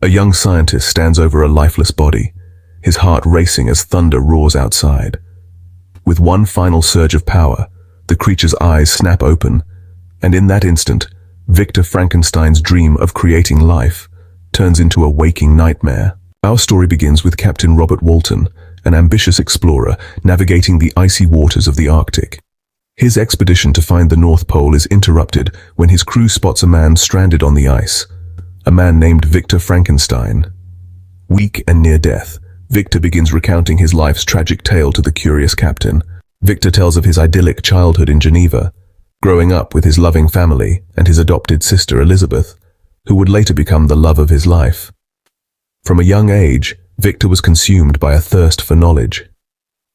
A young scientist stands over a lifeless body, his heart racing as thunder roars outside. With one final surge of power, the creature's eyes snap open, and in that instant, Victor Frankenstein's dream of creating life turns into a waking nightmare. Our story begins with Captain Robert Walton, an ambitious explorer navigating the icy waters of the Arctic. His expedition to find the North Pole is interrupted when his crew spots a man stranded on the ice, a man named Victor Frankenstein. Weak and near death, Victor begins recounting his life's tragic tale to the curious captain. Victor tells of his idyllic childhood in Geneva, growing up with his loving family and his adopted sister Elizabeth, who would later become the love of his life. From a young age, Victor was consumed by a thirst for knowledge.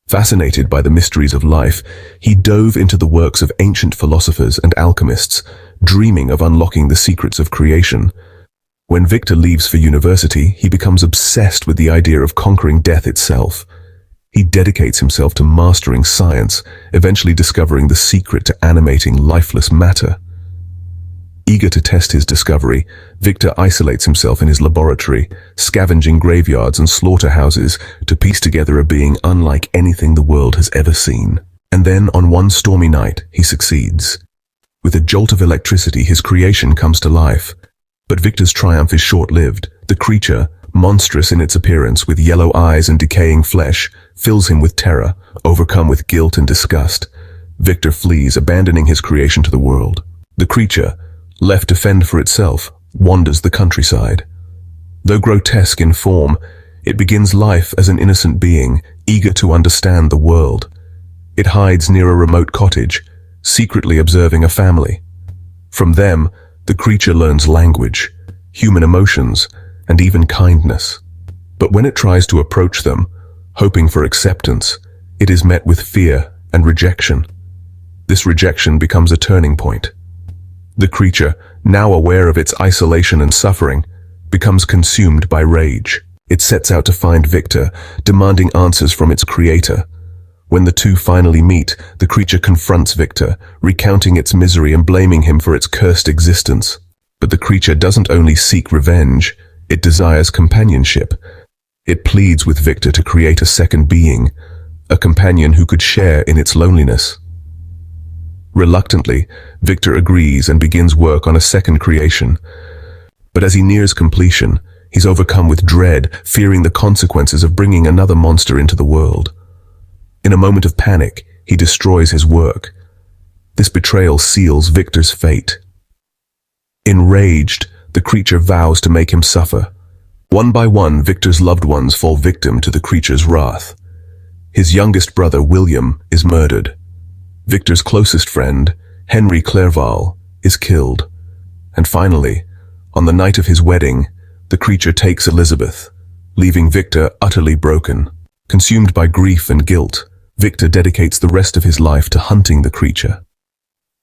Fascinated by the mysteries of life, he dove into the works of ancient philosophers and alchemists, dreaming of unlocking the secrets of creation. When Victor leaves for university, he becomes obsessed with the idea of conquering death itself. He dedicates himself to mastering science, eventually discovering the secret to animating lifeless matter. Eager to test his discovery, Victor isolates himself in his laboratory, scavenging graveyards and slaughterhouses to piece together a being unlike anything the world has ever seen. And then, on one stormy night, he succeeds. With a jolt of electricity, his creation comes to life. But Victor's triumph is short-lived. The creature, monstrous in its appearance with yellow eyes and decaying flesh, fills him with terror, overcome with guilt and disgust. Victor flees, abandoning his creation to the world. The creature, left to fend for itself, wanders the countryside. Though grotesque in form, it begins life as an innocent being, eager to understand the world. It hides near a remote cottage, secretly observing a family. From them, the creature learns language, human emotions, and even kindness. But when it tries to approach them, hoping for acceptance, it is met with fear and rejection. This rejection becomes a turning point. The creature, now aware of its isolation and suffering, becomes consumed by rage. It sets out to find Victor, demanding answers from its creator. When the two finally meet, the creature confronts Victor, recounting its misery and blaming him for its cursed existence. But the creature doesn't only seek revenge, it desires companionship. It pleads with Victor to create a second being, a companion who could share in its loneliness. Reluctantly, Victor agrees and begins work on a second creation. But as he nears completion, he's overcome with dread, fearing the consequences of bringing another monster into the world. In a moment of panic, he destroys his work. This betrayal seals Victor's fate. Enraged, the creature vows to make him suffer. One by one, Victor's loved ones fall victim to the creature's wrath. His youngest brother, William, is murdered. Victor's closest friend, Henry Clerval, is killed. And finally, on the night of his wedding, the creature takes Elizabeth, leaving Victor utterly broken. Consumed by grief and guilt, Victor dedicates the rest of his life to hunting the creature.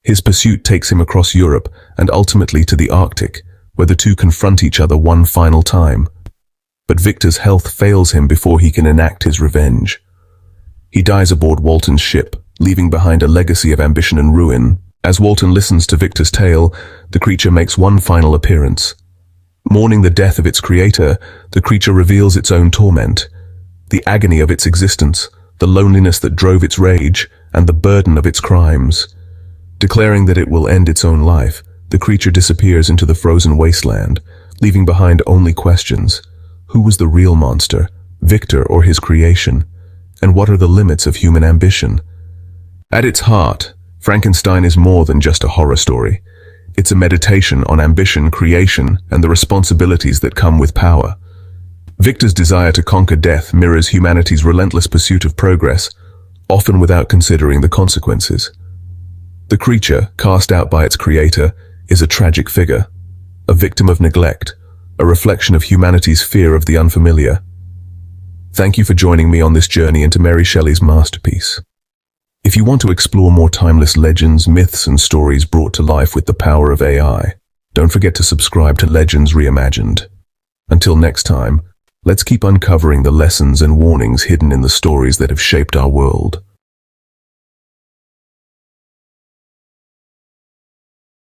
His pursuit takes him across Europe and ultimately to the Arctic, where the two confront each other one final time. But Victor's health fails him before he can enact his revenge. He dies aboard Walton's ship, leaving behind a legacy of ambition and ruin. As Walton listens to Victor's tale, the creature makes one final appearance. Mourning the death of its creator, the creature reveals its own torment, the agony of its existence, the loneliness that drove its rage, and the burden of its crimes. Declaring that it will end its own life, the creature disappears into the frozen wasteland, leaving behind only questions. Who was the real monster, Victor or his creation? And what are the limits of human ambition? At its heart, Frankenstein is more than just a horror story. It's a meditation on ambition, creation, and the responsibilities that come with power. Victor's desire to conquer death mirrors humanity's relentless pursuit of progress, often without considering the consequences. The creature, cast out by its creator, is a tragic figure, a victim of neglect, a reflection of humanity's fear of the unfamiliar. Thank you for joining me on this journey into Mary Shelley's masterpiece. If you want to explore more timeless legends, myths, and stories brought to life with the power of AI, don't forget to subscribe to Legends Reimagined. Until next time, let's keep uncovering the lessons and warnings hidden in the stories that have shaped our world.